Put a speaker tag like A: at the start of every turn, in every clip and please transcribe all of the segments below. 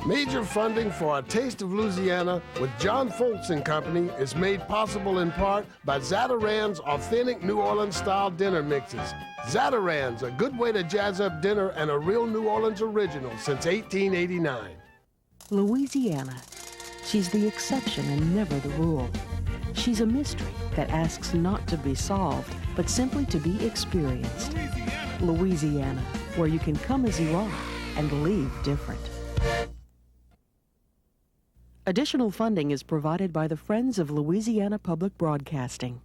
A: Major funding for A Taste of Louisiana with John Folse and Company is made possible in part by Zatarain's authentic New Orleans-style dinner mixes. Zatarain's, a good way to jazz up dinner and a real New Orleans original since 1889.
B: Louisiana. She's the exception and never the rule. She's a mystery that asks not to be solved, but simply to be experienced. Louisiana, where you can come as you are and leave different. Additional funding is provided by the Friends of Louisiana Public Broadcasting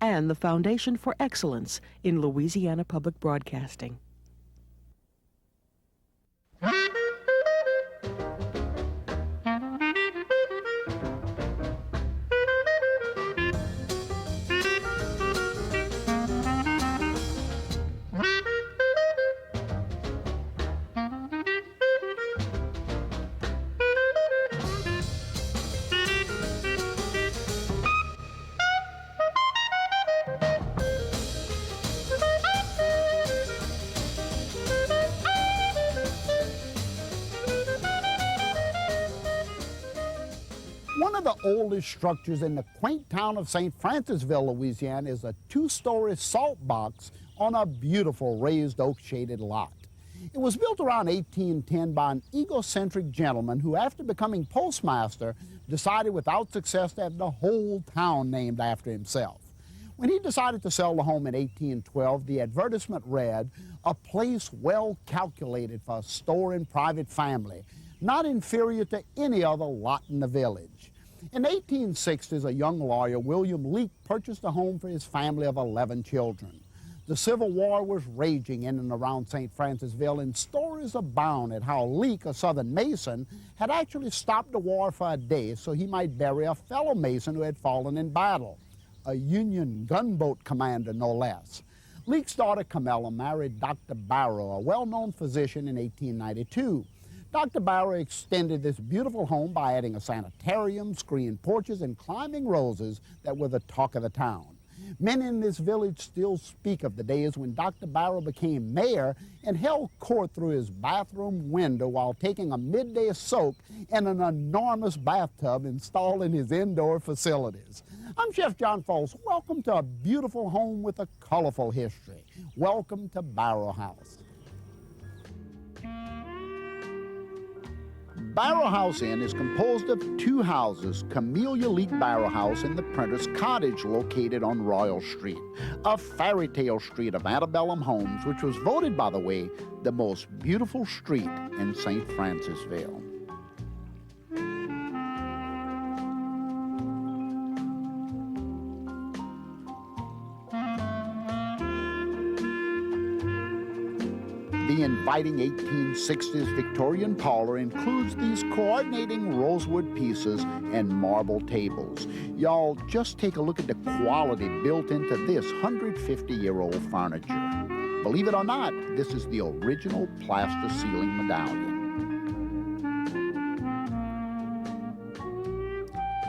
B: and the Foundation for Excellence in Louisiana Public Broadcasting.
C: One of the oldest structures in the quaint town of St. Francisville, Louisiana, is a two-story salt box on a beautiful raised oak-shaded lot. It was built around 1810 by an egocentric gentleman who, after becoming postmaster, decided without success to have the whole town named after himself. When he decided to sell the home in 1812, the advertisement read, "A place well calculated for a store and private family, not inferior to any other lot in the village." In the 1860s, a young lawyer, William Leake, purchased a home for his family of 11 children. The Civil War was raging in and around St. Francisville, and stories abound at how Leake, a Southern Mason, had actually stopped the war for a day so he might bury a fellow Mason who had fallen in battle, a Union gunboat commander, no less. Leake's daughter, Camilla, married Dr. Barrow, a well-known physician, in 1892. Dr. Barrow extended this beautiful home by adding a sanitarium, screened porches, and climbing roses that were the talk of the town. Many in this village still speak of the days when Dr. Barrow became mayor and held court through his bathroom window while taking a midday soak in an enormous bathtub installed in his indoor facilities. I'm Chef John Folse. Welcome to a beautiful home with a colorful history. Welcome to Barrow House. Barrow House Inn is composed of two houses, Camellia Leake Barrow House and the Printer's Cottage, located on Royal Street, a fairy tale street of antebellum homes, which was voted, by the way, the most beautiful street in St. Francisville. The inviting 1860s Victorian parlor includes these coordinating rosewood pieces and marble tables. Y'all, just take a look at the quality built into this 150-year-old furniture. Believe it or not, this is the original plaster ceiling medallion.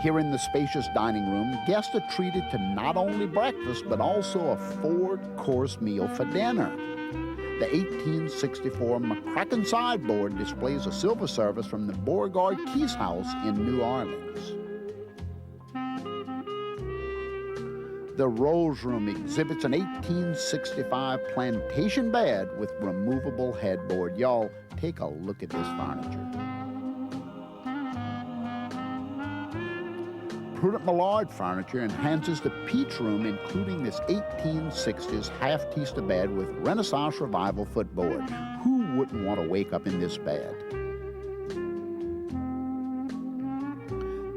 C: Here in the spacious dining room, guests are treated to not only breakfast, but also a 4-course meal for dinner. The 1864 McCracken sideboard displays a silver service from the Beauregard Keys House in New Orleans. The Rose Room exhibits an 1865 plantation bed with removable headboard. Y'all, take a look at this furniture. Prudent Millard furniture enhances the Peach Room, including this 1860s half-teaster bed with Renaissance Revival footboard. Who wouldn't want to wake up in this bed?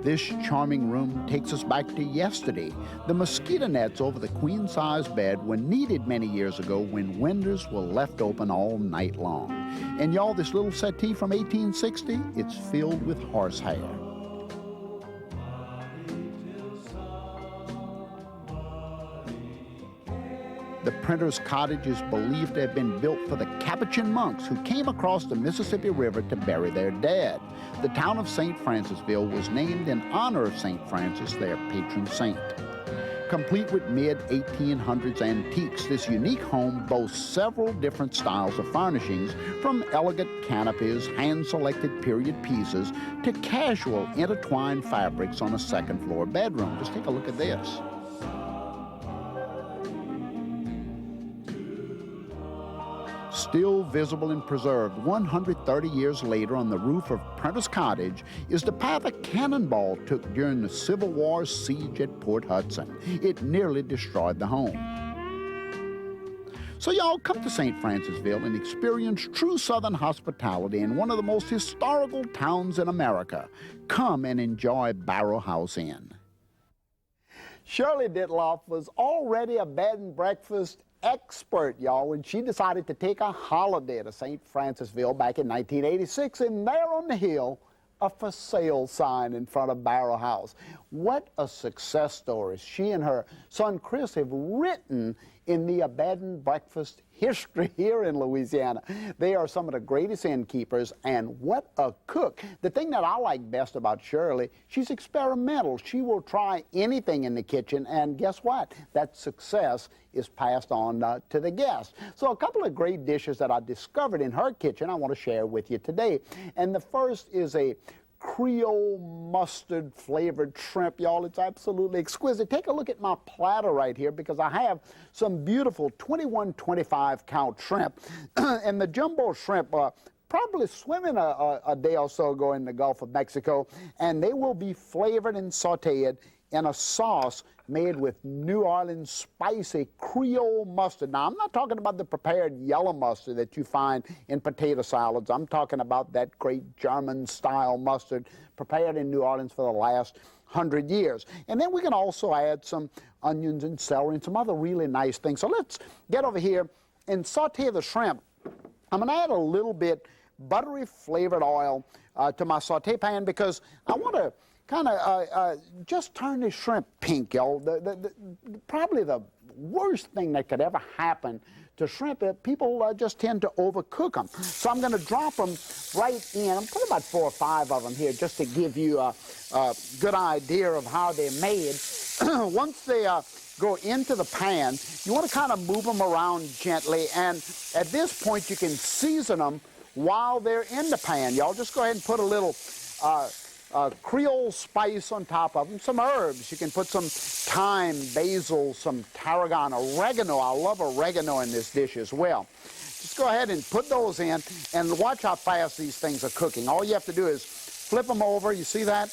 C: This charming room takes us back to yesterday. The mosquito nets over the queen-size bed were needed many years ago when windows were left open all night long. And y'all, this little settee from 1860, it's filled with horsehair. The Printer's Cottage is believed to have been built for the Capuchin monks who came across the Mississippi River to bury their dead. The town of St. Francisville was named in honor of St. Francis, their patron saint. Complete with mid-1800s antiques, this unique home boasts several different styles of furnishings, from elegant canopies, hand-selected period pieces, to casual intertwined fabrics on a second-floor bedroom. Just take a look at this. Still visible and preserved 130 years later on the roof of Prentice Cottage is the path a cannonball took during the Civil War siege at Port Hudson. It nearly destroyed the home. So y'all come to St. Francisville and experience true Southern hospitality in one of the most historical towns in America. Come and enjoy Barrow House Inn. Shirley Dittloff was already a bed and breakfast expert, y'all, when she decided to take a holiday to St. Francisville back in 1986, and there on the hill, a for sale sign in front of Barrow House. What a success story she and her son Chris have written in the bed and breakfast history here in Louisiana. They are some of the greatest innkeepers, and what a cook. The thing that I like best about Shirley, she's experimental. She will try anything in the kitchen, and guess what? That success is passed on to the guests. So a couple of great dishes that I discovered in her kitchen I want to share with you today. And the first is a Creole Mustard flavored shrimp, y'all. It's absolutely exquisite. Take a look at my platter right here, because I have some beautiful 21-25 count shrimp. And the jumbo shrimp probably swimming a day or so ago in the Gulf of Mexico, and they will be flavored and sauteed in a sauce made with New Orleans spicy Creole mustard. Now, I'm not talking about the prepared yellow mustard that you find in potato salads. I'm talking about that great German-style mustard prepared in New Orleans for the last 100 years. And then we can also add some onions and celery and some other really nice things. So let's get over here and saute the shrimp. I'm going to add a little bit buttery flavored oil to my saute pan, because I want to kind of just turn this shrimp pink, y'all. Probably the worst thing that could ever happen to shrimp, people just tend to overcook them. So I'm going to drop them right in. I'm putting about 4 or 5 of them here just to give you a good idea of how they're made. Once they go into the pan, you want to kind of move them around gently, and at this point you can season them while they're in the pan. Y'all just go ahead and put a little Creole spice on top of them, some herbs. You can put some thyme, basil, some tarragon, oregano. I love oregano in this dish as well. Just go ahead and put those in and watch how fast these things are cooking. All you have to do is flip them over. You see that?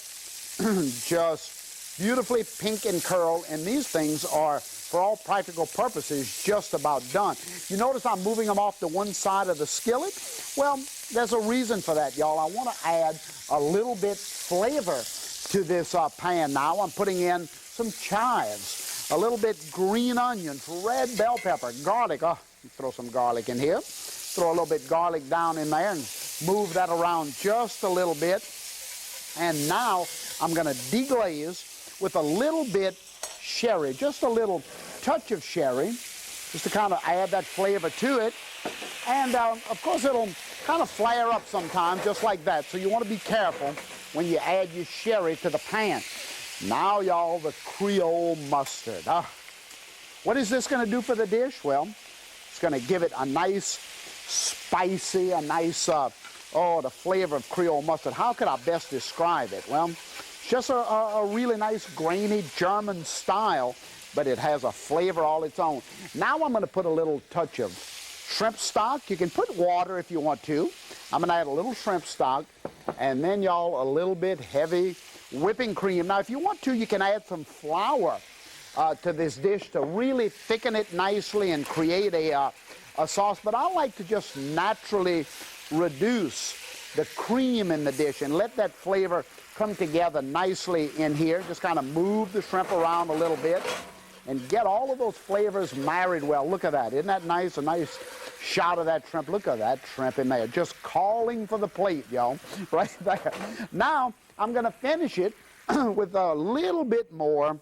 C: Just beautifully pink and curled, and these things are, for all practical purposes, just about done. You notice I'm moving them off to one side of the skillet? Well, there's a reason for that, y'all. I want to add a little bit flavor to this pan now. I'm putting in some chives, a little bit green onions, red bell pepper, garlic. Oh, throw some garlic in here. Throw a little bit garlic down in there and move that around just a little bit. And now I'm going to deglaze with a little bit sherry, just a little touch of sherry, just to kind of add that flavor to it. And of course it'll kind of flare up sometimes, just like that. So you want to be careful when you add your sherry to the pan. Now, y'all, the Creole mustard. What is this going to do for the dish? Well, it's going to give it a nice spicy, a nice, the flavor of Creole mustard. How could I best describe it? Well, it's just a really nice grainy German style, but it has a flavor all its own. Now I'm going to put a little touch of shrimp stock. You can put water if you want to. I'm going to add a little shrimp stock, and then, y'all, a little bit heavy whipping cream. Now, if you want to, you can add some flour to this dish to really thicken it nicely and create a sauce, but I like to just naturally reduce the cream in the dish and let that flavor come together nicely in here. Just kind of move the shrimp around a little bit and get all of those flavors married well. Look at that. Isn't that nice? A nice shot of that shrimp. Look at that shrimp in there. Just calling for the plate, y'all, right there. Now, I'm going to finish it with a little bit more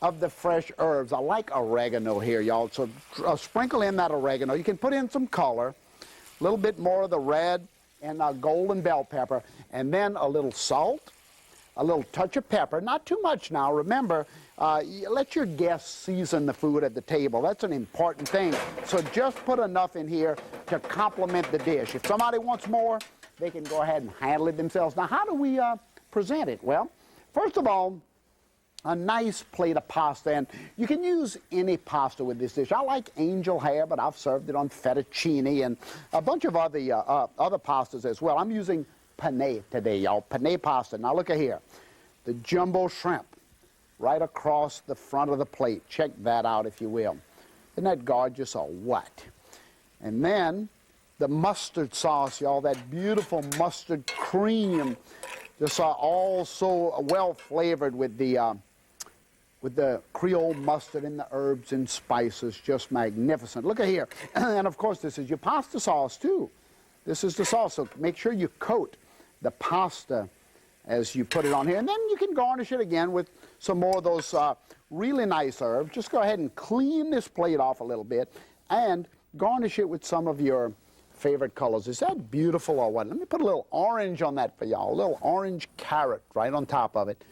C: of the fresh herbs. I like oregano here, y'all, so sprinkle in that oregano. You can put in some color, a little bit more of the red and golden bell pepper, and then a little salt, a little touch of pepper, not too much now. Remember, let your guests season the food at the table. That's an important thing. So just put enough in here to complement the dish. If somebody wants more, they can go ahead and handle it themselves. Now, how do we present it? Well, first of all, a nice plate of pasta, and you can use any pasta with this dish. I like angel hair, but I've served it on fettuccine and a bunch of other pastas as well. I'm using penne today, y'all, penne pasta. Now look at here, the jumbo shrimp right across the front of the plate. Check that out, if you will. Isn't that gorgeous or what? And then the mustard sauce, y'all, that beautiful mustard cream, just all so well flavored with the Creole mustard and the herbs and spices, just magnificent. Look at here. And of course, this is your pasta sauce too. This is the sauce, so make sure you coat the pasta as you put it on here. And then you can garnish it again with some more of those really nice herbs. Just go ahead and clean this plate off a little bit and garnish it with some of your favorite colors. Is that beautiful or what? Let me put a little orange on that for y'all, a little orange carrot right on top of it.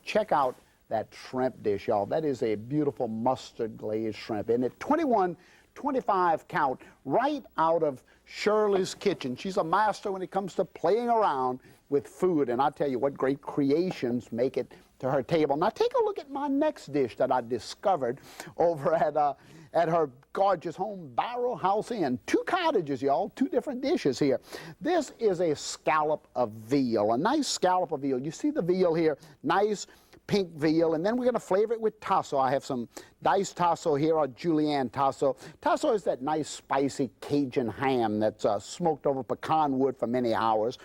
C: Check out that shrimp dish, y'all. That is a beautiful mustard glazed shrimp, isn't it? 21-25 count, right out of Shirley's kitchen. She's a master when it comes to playing around with food, and I tell you what great creations make it to her table. Now take a look at my next dish that I discovered over at her gorgeous home, Barrow House Inn. 2 cottages, y'all, 2 different dishes here. This is a scallop of veal, a nice scallop of veal. You see the veal here, nice pink veal, and then we're going to flavor it with Tasso. I have some diced Tasso here, or julienne Tasso. Tasso is that nice spicy Cajun ham that's smoked over pecan wood for many hours.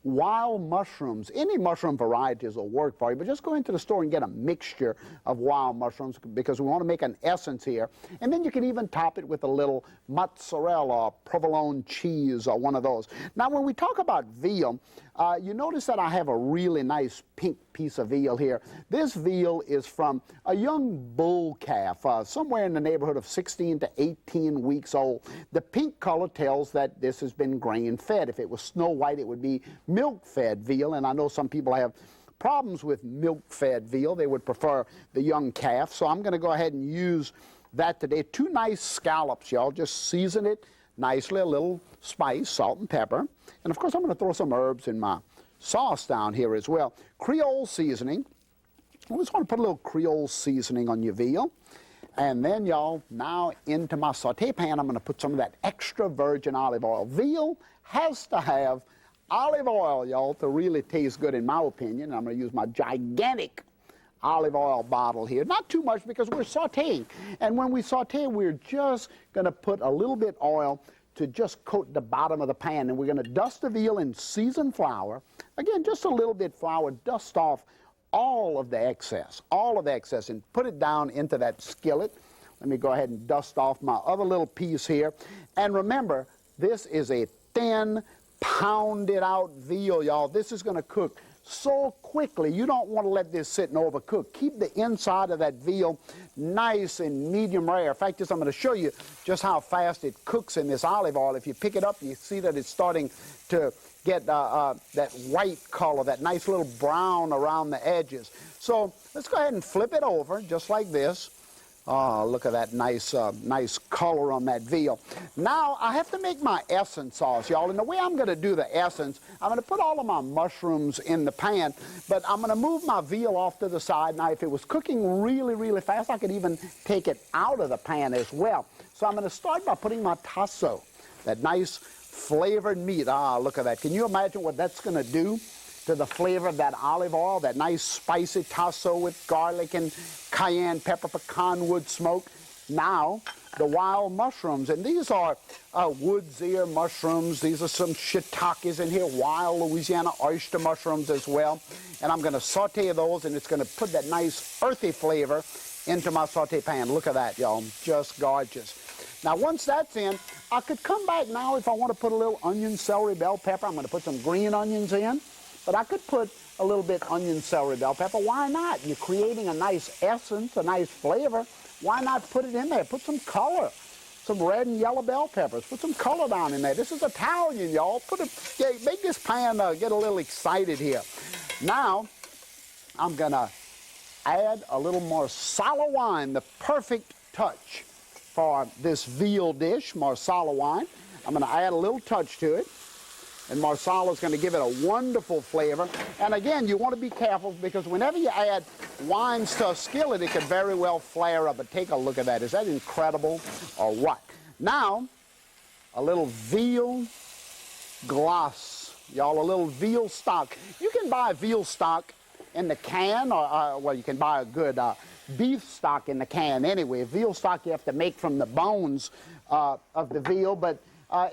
C: Wild mushrooms, any mushroom varieties will work for you, but just go into the store and get a mixture of wild mushrooms because we want to make an essence here. And then you can even top it with a little mozzarella or provolone cheese or one of those. Now, when we talk about veal, you notice that I have a really nice pink piece of veal here. This veal is from a young bull calf, somewhere in the neighborhood of 16 to 18 weeks old. The pink color tells that this has been grain-fed. If it was snow white, it would be milk-fed veal, and I know some people have problems with milk-fed veal. They would prefer the young calf, so I'm going to go ahead and use that today. 2 nice scallops, y'all. Just season it nicely, a little spice, salt and pepper. And of course, I'm going to throw some herbs in my sauce down here as well. Creole seasoning. I always want to put a little Creole seasoning on your veal. And then, y'all, now into my saute pan, I'm going to put some of that extra virgin olive oil. Veal has to have olive oil, y'all, to really taste good, in my opinion. I'm going to use my gigantic olive oil bottle here. Not too much because we're sauteing. And when we saute, we're just going to put a little bit oil to just coat the bottom of the pan. And we're going to dust the veal in seasoned flour. Again, just a little bit flour. Dust off all of the excess, and put it down into that skillet. Let me go ahead and dust off my other little piece here. And remember, this is a thin, pounded out veal, y'all. This is going to cook so quickly. You don't want to let this sit and overcook. Keep the inside of that veal nice and medium rare. In fact, I'm going to show you just how fast it cooks in this olive oil. If you pick it up, you see that it's starting to get that white color, that nice little brown around the edges. So let's go ahead and flip it over just like this. Oh, look at that nice color on that veal. Now, I have to make my essence sauce, y'all. And the way I'm going to do the essence, I'm going to put all of my mushrooms in the pan, but I'm going to move my veal off to the side. Now, if it was cooking really, really fast, I could even take it out of the pan as well. So I'm going to start by putting my tasso, that nice flavored meat. Ah, look at that. Can you imagine what that's going to do to the flavor of that olive oil, that nice spicy tasso with garlic and cayenne pepper, pecan wood smoke? Now, the wild mushrooms, and these are wood's ear mushrooms. These are some shiitakes in here, wild Louisiana oyster mushrooms as well. And I'm going to saute those, and it's going to put that nice earthy flavor into my saute pan. Look at that, y'all. Just gorgeous. Now, once that's in, I could come back now if I want to put a little onion, celery, bell pepper. I'm going to put some green onions in. But I could put a little bit onion, celery, bell pepper. Why not? You're creating a nice essence, a nice flavor. Why not put it in there? Put some color, some red and yellow bell peppers. Put some color down in there. This is Italian, y'all. Make this pan get a little excited here. Now, I'm gonna add a little Marsala wine, the perfect touch for this veal dish, Marsala wine. I'm gonna add a little touch to it. And Marsala is going to give it a wonderful flavor. And again, you want to be careful because whenever you add wines to a skillet, it could very well flare up. But take a look at that. Is that incredible or what? Now, a little veal glace. Y'all, a little veal stock. You can buy veal stock in the can, or well, you can buy a good beef stock in the can anyway. Veal stock you have to make from the bones of the veal, but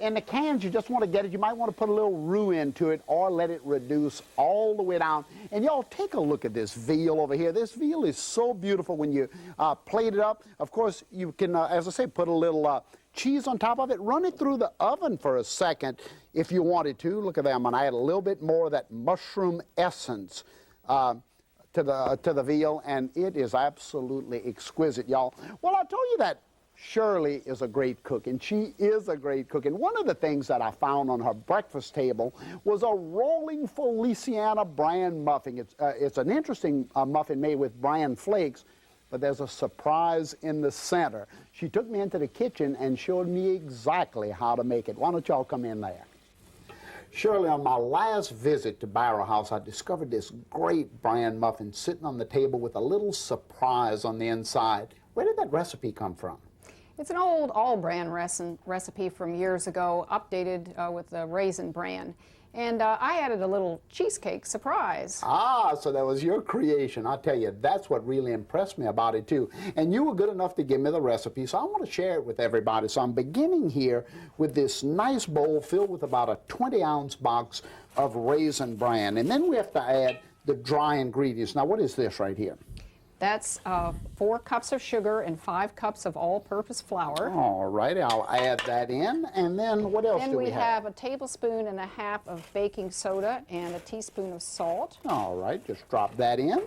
C: in the cans, you just want to get it. You might want to put a little roux into it or let it reduce all the way down. And y'all, take a look at this veal over here. This veal is so beautiful when you plate it up. Of course, you can, as I say, put a little cheese on top of it. Run it through the oven for a second if you wanted to. Look at that. I'm going to add a little bit more of that mushroom essence to the veal, and it is absolutely exquisite, y'all. Well, I told you that Shirley is a great cook, and she is a great cook. And one of the things that I found on her breakfast table was a Rollin Feliciana Bran Muffin. It's an interesting muffin made with bran flakes, but there's a surprise in the center. She took me into the kitchen and showed me exactly how to make it. Why don't y'all come in there? Shirley, on my last visit to Barrow House, I discovered this great bran muffin sitting on the table with a little surprise on the inside. Where did that recipe come from?
D: It's an old all-bran recipe from years ago, updated with the raisin bran. And I added a little cheesecake surprise.
C: Ah, so that was your creation. I'll tell you, that's what really impressed me about it, too. And you were good enough to give me the recipe, so I want to share it with everybody. So I'm beginning here with this nice bowl filled with about a 20-ounce box of raisin bran. And then we have to add the dry ingredients. Now, what is this right here?
D: That's 4 cups of sugar and 5 cups of all-purpose flour.
C: All right, I'll add that in. And then what else do we have?
D: Then we have a tablespoon and a half of baking soda and a teaspoon of salt.
C: All right, just drop that in.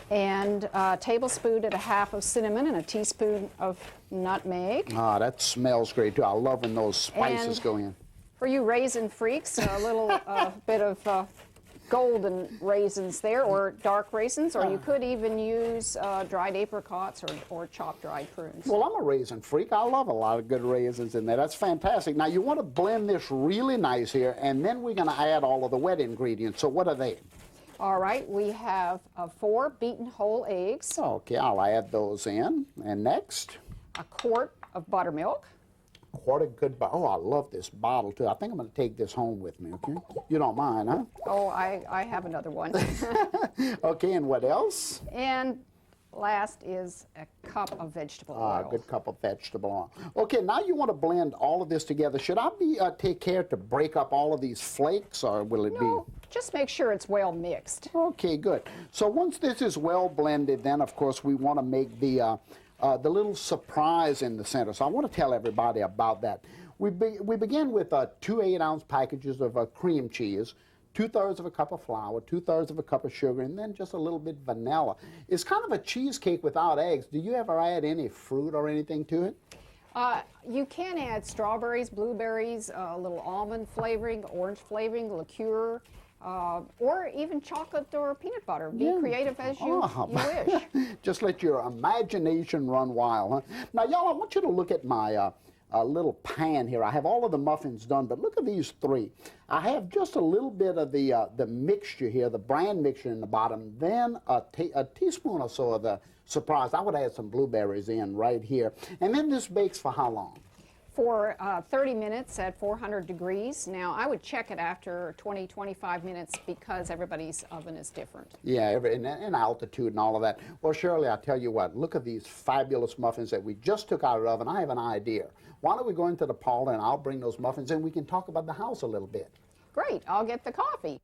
D: And a tablespoon and a half of cinnamon and a teaspoon of nutmeg.
C: Ah, that smells great, too. I love when those spices go in.
D: For you raisin freaks, a little bit of golden raisins there, or dark raisins, or you could even use dried apricots or chopped dried prunes.
C: Well, I'm a raisin freak. I love a lot of good raisins in there. That's fantastic. Now, you want to blend this really nice here, and then we're going to add all of the wet ingredients. So what are they?
D: All right, we have 4 beaten whole eggs.
C: Okay, I'll add those in. And next?
D: A quart of buttermilk.
C: Quart of good butter. Oh, I love this bottle, too. I think I'm going to take this home with me, okay? You don't mind, huh?
D: Oh, I have another one.
C: Okay, and what else?
D: And last is a cup of vegetable oil.
C: A good cup of vegetable oil. Okay, now you want to blend all of this together. Should I take care to break up all of these flakes, or will it
D: No, just make sure it's well mixed.
C: Okay, good. So once this is well blended, then, of course, we want to make the little surprise in the center. So I want to tell everybody about that. We begin with 2 8-ounce packages of cream cheese, 2/3 of a cup of flour, 2/3 of a cup of sugar, and then just a little bit vanilla. It's kind of a cheesecake without eggs. Do you ever add any fruit or anything to it?
D: You can add strawberries, blueberries, a little almond flavoring, orange flavoring, liqueur, or even chocolate or peanut butter. Be creative as you wish.
C: Just let your imagination run wild, huh? Now, y'all, I want you to look at my little pan here. I have all of the muffins done, but look at these 3. I have just a little bit of the mixture here, the bran mixture in the bottom, then a teaspoon or so of the surprise. I would add some blueberries in right here. And then this bakes for how long?
D: For 30 minutes at 400 degrees. Now, I would check it after 20, 25 minutes because everybody's oven is different.
C: Yeah, and altitude and all of that. Well, Shirley, I'll tell you what, look at these fabulous muffins that we just took out of the oven. I have an idea. Why don't we go into the parlor and I'll bring those muffins and we can talk about the house a little bit.
D: Great, I'll get the coffee.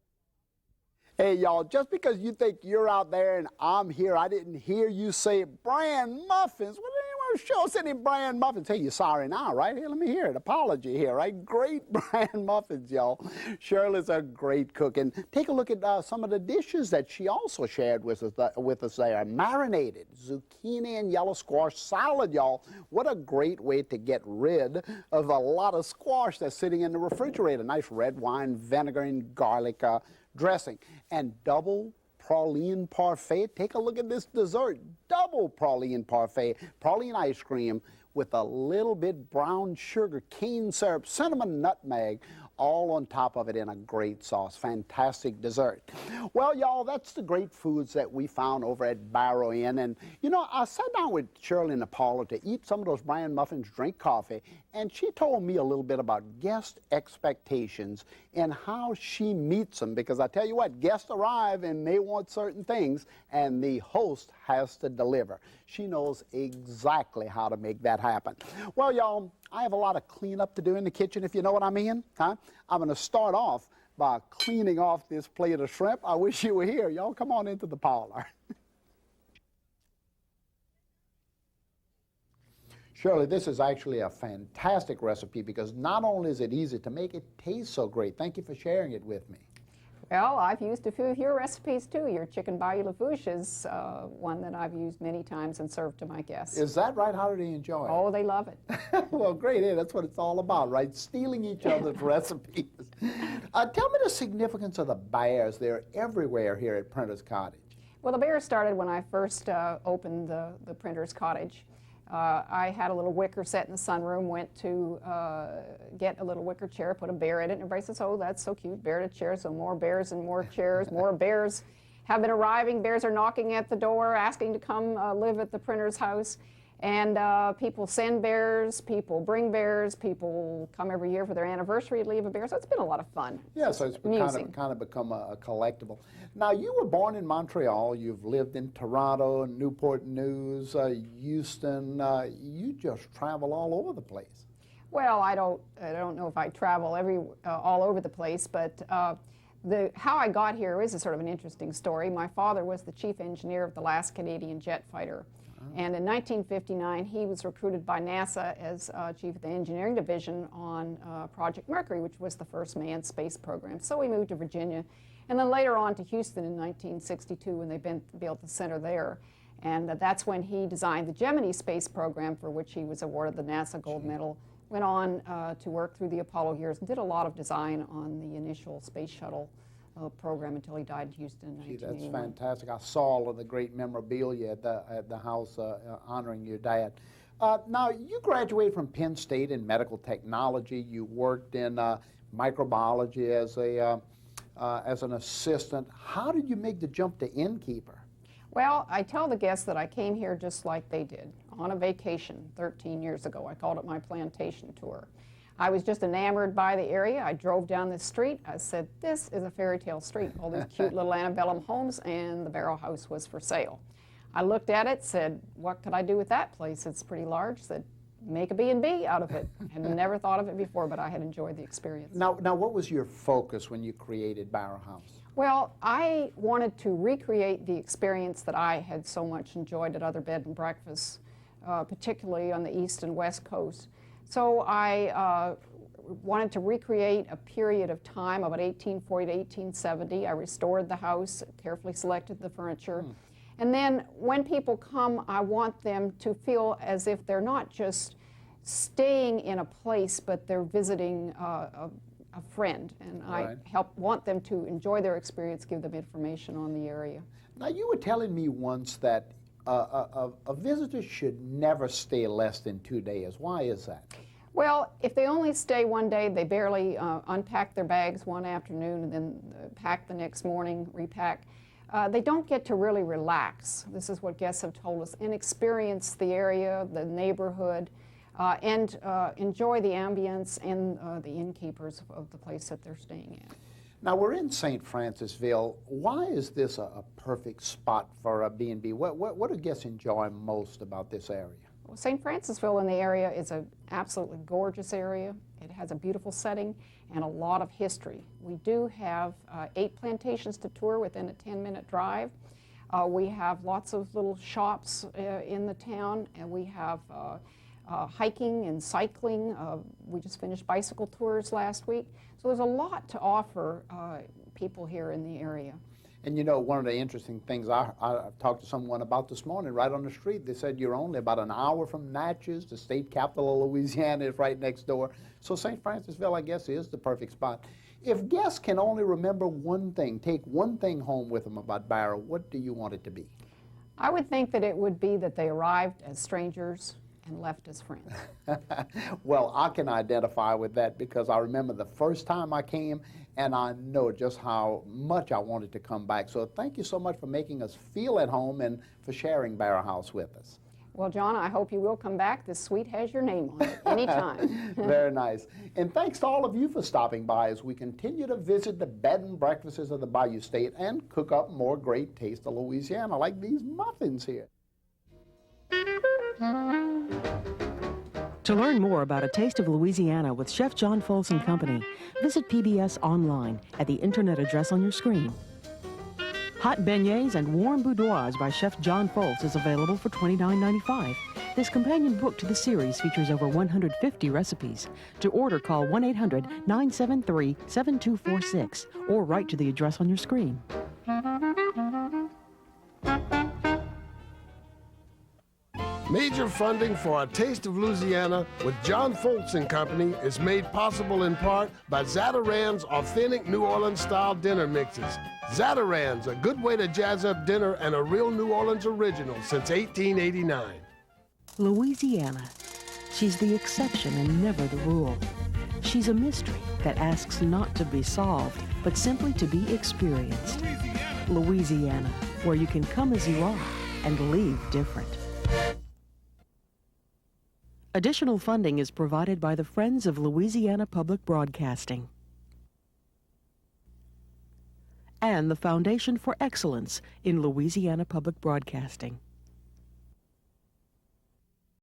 C: Hey, y'all, just because you think you're out there and I'm here, I didn't hear you say bran muffins. Well, anyone show us any bran muffins? Hey, you're sorry now, right? Here, let me hear it. Apology here, right? Great bran muffins, y'all. Shirley's a great cook. And take a look at some of the dishes that she also shared with us there. Marinated zucchini and yellow squash salad, y'all. What a great way to get rid of a lot of squash that's sitting in the refrigerator. Nice red wine, vinegar, and garlic dressing. And double praline parfait. Take a look at this dessert, double praline parfait, praline ice cream with a little bit brown sugar, cane syrup, cinnamon, nutmeg, all on top of it in a great sauce. Fantastic dessert. Well, y'all, that's the great foods that we found over at Barrow Inn. And, you know, I sat down with Shirley in the parlor to eat some of those bran muffins, drink coffee, and she told me a little bit about guest expectations and how she meets them. Because I tell you what, guests arrive and they want certain things, and the host has to deliver. She knows exactly how to make that happen. Well, y'all, I have a lot of cleanup to do in the kitchen, if you know what I mean. Huh? I'm going to start off by cleaning off this plate of shrimp. I wish you were here. Y'all come on into the parlor. Shirley, this is actually a fantastic recipe because not only is it easy to make, it tastes so great. Thank you for sharing it with me.
D: Well, I've used a few of your recipes too. Your chicken Bayou State is one that I've used many times and served to my guests.
C: Is that right? How do they enjoy it?
D: Oh, they love it.
C: Well, great. Yeah, that's what it's all about, right? Stealing each other's recipes. Tell me the significance of the bears. They're everywhere here at Printer's Cottage.
D: Well, the bears started when I first opened the Printer's Cottage. I had a little wicker set in the sunroom, went to get a little wicker chair, put a bear in it, and everybody says, oh, that's so cute, bear to chair, so more bears and more chairs, more bears have been arriving, bears are knocking at the door, asking to come live at the printer's house, and people send bears, people bring bears, people come every year for their anniversary to leave a bear, so it's been a lot of fun.
C: Yeah, so it's kind of become a collectible. Now, you were born in Montreal, you've lived in Toronto, Newport News, Houston, you just travel all over the place.
D: Well, I don't know if I travel all over the place, but how I got here is a sort of an interesting story. My father was the chief engineer of the last Canadian jet fighter. And in 1959, he was recruited by NASA as chief of the engineering division on Project Mercury, which was the first manned space program. So we moved to Virginia, and then later on to Houston in 1962 when they built the center there. And that's when he designed the Gemini space program, for which he was awarded the NASA Gold Medal. Went on to work through the Apollo years and did a lot of design on the initial space shuttle program until he died in Houston in 1981.
C: Gee, that's fantastic. I saw all of the great memorabilia at the house honoring your dad. Now, you graduated from Penn State in medical technology. You worked in microbiology as an assistant. How did you make the jump to innkeeper?
D: Well, I tell the guests that I came here just like they did, on a vacation 13 years ago. I called it my plantation tour. I was just enamored by the area. I drove down this street. I said, this is a fairy tale street. All these cute little antebellum homes, and the Barrow House was for sale. I looked at it, said, what could I do with that place? It's pretty large. Said, make a B&B out of it. Had never thought of it before, but I had enjoyed the experience.
C: Now, what was your focus when you created Barrow House?
D: Well, I wanted to recreate the experience that I had so much enjoyed at other bed and breakfasts, particularly on the East and West Coast. So I wanted to recreate a period of time, about 1840 to 1870. I restored the house, carefully selected the furniture. And then when people come, I want them to feel as if they're not just staying in a place, but they're visiting a friend. And
C: Right.
D: I want them to enjoy their experience, give them information on the area.
C: Now, you were telling me once that a visitor should never stay less than 2 days. Why is that?
D: Well, if they only stay one day, they barely unpack their bags one afternoon and then pack the next morning, repack. They don't get to really relax. This is what guests have told us, and experience the area, the neighborhood, and enjoy the ambience and the innkeepers of the place that they're staying at.
C: Now, we're in St. Francisville. Why is this a perfect spot for a B&B? What do guests enjoy most about this area?
D: Well, St. Francisville in the area is an absolutely gorgeous area. It has a beautiful setting and a lot of history. We do have 8 plantations to tour within a 10-minute drive. We have lots of little shops in the town, and we have hiking and cycling. We just finished bicycle tours last week. So there's a lot to offer people here in the area.
C: And you know, one of the interesting things I talked to someone about this morning, right on the street, they said you're only about an hour from Natchez, the state capital of Louisiana is right next door. So St. Francisville, I guess, is the perfect spot. If guests can only remember one thing, take one thing home with them about Barrow, what do you want it to be?
D: I would think that it would be that they arrived as strangers and left as friends.
C: Well, I can identify with that because I remember the first time I came, and I know just how much I wanted to come back. So thank you so much for making us feel at home and for sharing Barrow House with us.
D: Well, John, I hope you will come back. This suite has your name on it anytime.
C: Very nice. And thanks to all of you for stopping by as we continue to visit the bed and breakfasts of the Bayou State and cook up more great Taste of Louisiana, like these muffins here.
B: To learn more about A Taste of Louisiana with Chef John Folse and Company, visit PBS online at the internet address on your screen. Hot beignets and warm boudoirs by Chef John Folse is available for $29.95. This companion book to the series features over 150 recipes. To order, call 1-800-973-7246 or write to the address on your screen.
A: Major funding for A Taste of Louisiana with John Folse and Company is made possible in part by Zatarain's authentic New Orleans-style dinner mixes. Zatarain's, a good way to jazz up dinner and a real New Orleans original since 1889.
B: Louisiana. She's the exception and never the rule. She's a mystery that asks not to be solved, but simply to be experienced. Louisiana, where you can come as you are and leave different. Additional funding is provided by the Friends of Louisiana Public Broadcasting and the Foundation for Excellence in Louisiana Public Broadcasting.